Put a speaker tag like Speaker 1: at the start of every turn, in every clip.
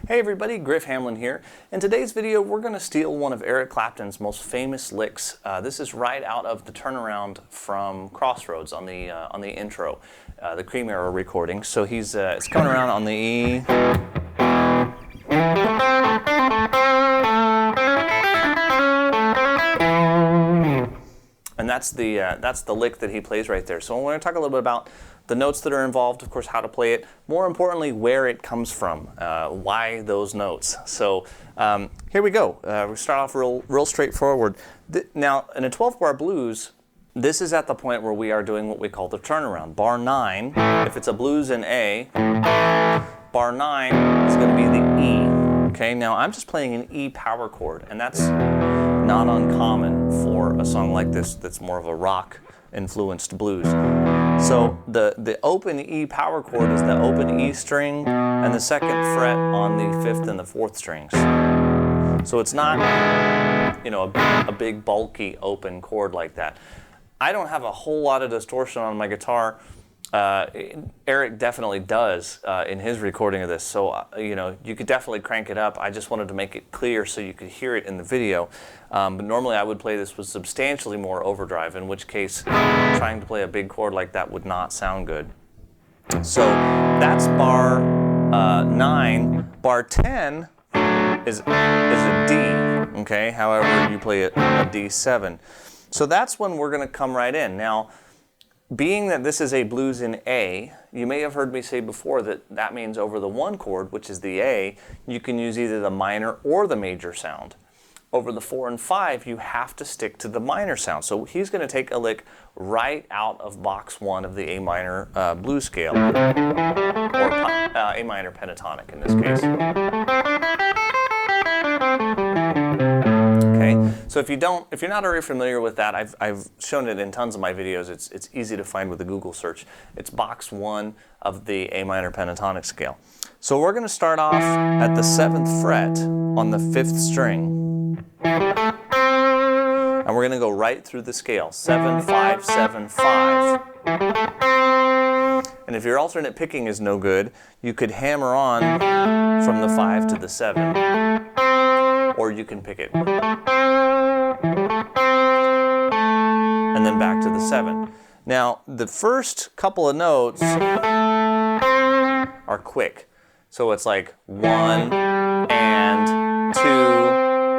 Speaker 1: Hey everybody, Griff Hamlin here. In today's video, we're going to steal one of Eric Clapton's most famous licks. This is right out of the turnaround from Crossroads on the intro, the Cream era recording. So it's coming around on the E. And that's the lick that he plays right there. So we're going to talk a little bit about the notes that are involved, of course, how to play it. More importantly, where it comes from, why those notes. So here we go. We start off real straightforward. Now, in a 12-bar blues, this is at the point where we are doing what we call the turnaround. Bar 9, if it's a blues in A, bar 9 is going to be the E. Okay, now I'm just playing an E power chord, and that's not uncommon for a song like this that's more of a rock-influenced blues. So the open E power chord is the open E string and the second fret on the 5th and the 4th strings. So it's not, a big bulky open chord like that. I don't have a whole lot of distortion on my guitar. Eric definitely does in his recording of this, so you could definitely crank it up. I just wanted to make it clear so you could hear it in the video. But normally I would play this with substantially more overdrive, in which case trying to play a big chord like that would not sound good. So that's bar 9. Bar 10 is a D, okay? However, you play a D7. So that's when we're going to come right in. Now, being that this is a blues in A, you may have heard me say before that means over the 1 chord, which is the A, you can use either the minor or the major sound. Over the 4 and 5, you have to stick to the minor sound. So he's going to take a lick right out of box 1 of the A minor blues scale, or A minor pentatonic in this case. Okay, so if you're not already familiar with that, I've shown it in tons of my videos. It's easy to find with a Google search. It's box 1 of the A minor pentatonic scale. So we're going to start off at the 7th fret on the 5th string. And we're going to go right through the scale, 7, 5, 7, 5. And if your alternate picking is no good, you could hammer on from the 5 to the 7, or you can pick it. And then back to the 7. Now, the first couple of notes are quick. So it's like 1 and 2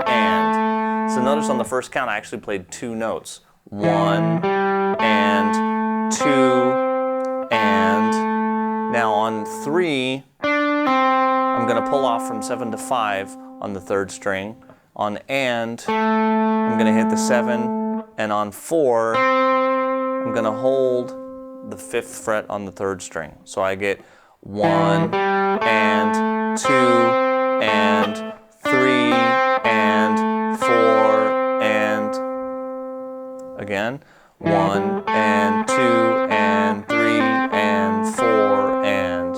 Speaker 1: and. So notice on the first count I actually played 2 notes. 1 and 2 and. Now on 3, I'm going to pull off from 7 to 5 on the 3rd string. On and, I'm going to hit the 7. And on 4, I'm going to hold the 5th fret on the 3rd string. So I get 1 and 2 and 3 and 4 and again 1 and 2 and 3 and 4 and.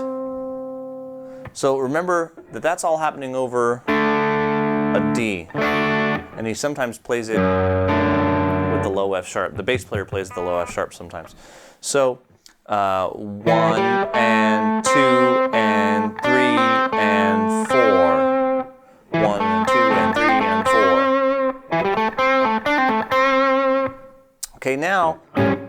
Speaker 1: So remember that that's all happening over a D, and he sometimes plays it with the low F sharp. The bass player plays the low F sharp sometimes. So 1 and 2 and 3 and 4. 1 and 2 and 3 and 4. Okay, now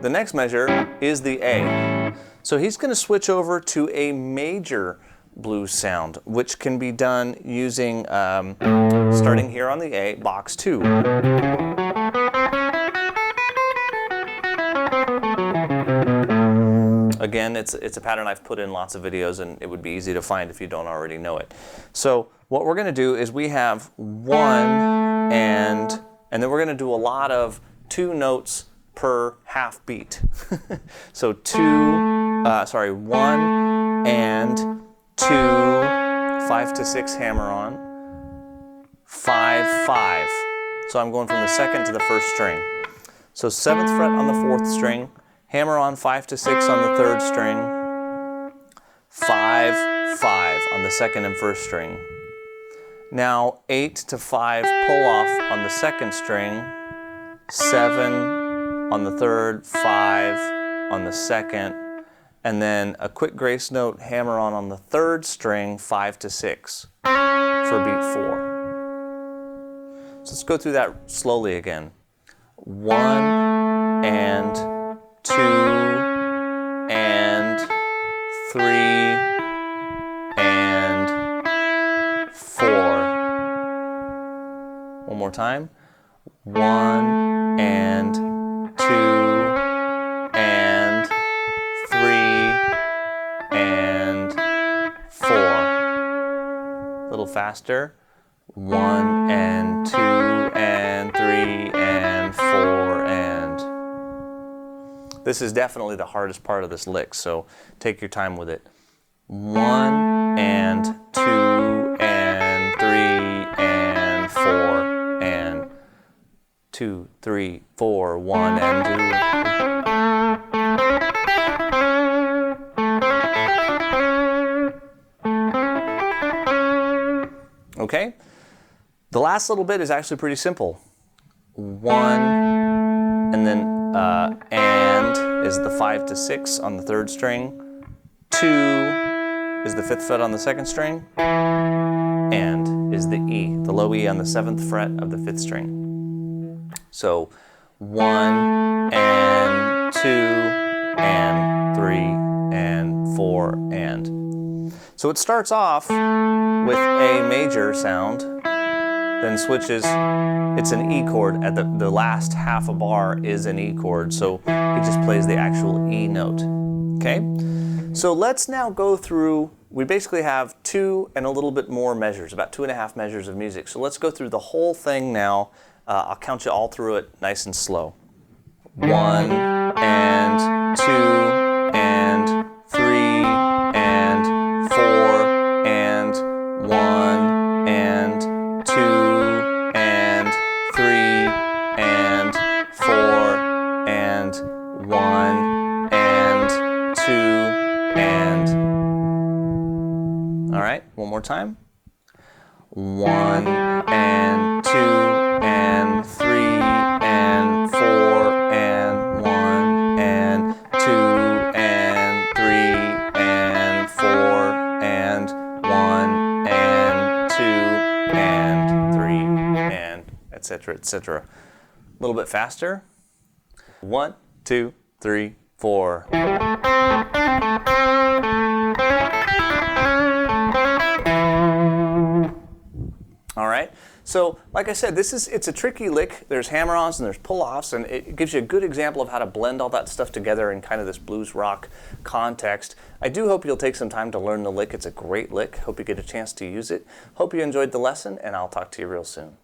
Speaker 1: the next measure is the A. So he's going to switch over to a major blues sound, which can be done using, starting here on the A, box 2. Again, it's a pattern I've put in lots of videos, and it would be easy to find if you don't already know it. So what we're going to do is we have 1 and then we're going to do a lot of 2 notes per half beat. So 1 and 2, 5 to 6 hammer on, 5, 5. So I'm going from the 2nd to the 1st string. So 7th fret on the 4th string, hammer on 5 to 6 on the 3rd string, 5, 5 on the 2nd and 1st string. Now 8 to 5 pull off on the 2nd string, 7 on the 3rd, 5 on the 2nd, and then a quick grace note hammer on the third string, 5 to 6 for beat 4. So let's go through that slowly again. 1 and 2 and 3 and 4. One more time. 1 and 2 and 3 and 4. A little faster. 1 and 2 and 3 and 4 and... This is definitely the hardest part of this lick, so take your time with it. 1 and 2 and 3 and 4 and 2, 3, 4, 1 and 2. Okay? The last little bit is actually pretty simple. 1 and then and is the 5 to 6 on the third string. 2 is the 5th fret on the second string. And is the E, the low E on the 7th fret of the 5th string. So 1 and 2 and 3 and 4 and. So it starts off with a major sound, then switches, it's an E chord, at the last half a bar is an E chord, so he just plays the actual E note, okay? So let's now go through, we basically have 2 and a little bit more measures, about 2.5 measures of music. So let's go through the whole thing now. I'll count you all through it nice and slow. 1 and 2 and 3 and 4 and 1 and 2 and 3 and 4 and 1 and 2 and... All right, one more time. 1 and 2 and 3 and 4 and 1 and 2 and 3 and 4 and 1 and 2 and 3 and etc. etc. A little bit faster. 1, 2, 3, 4. All right. So, like I said, it's a tricky lick. There's hammer-ons and there's pull-offs, and it gives you a good example of how to blend all that stuff together in kind of this blues rock context. I do hope you'll take some time to learn the lick. It's a great lick. Hope you get a chance to use it. Hope you enjoyed the lesson, and I'll talk to you real soon.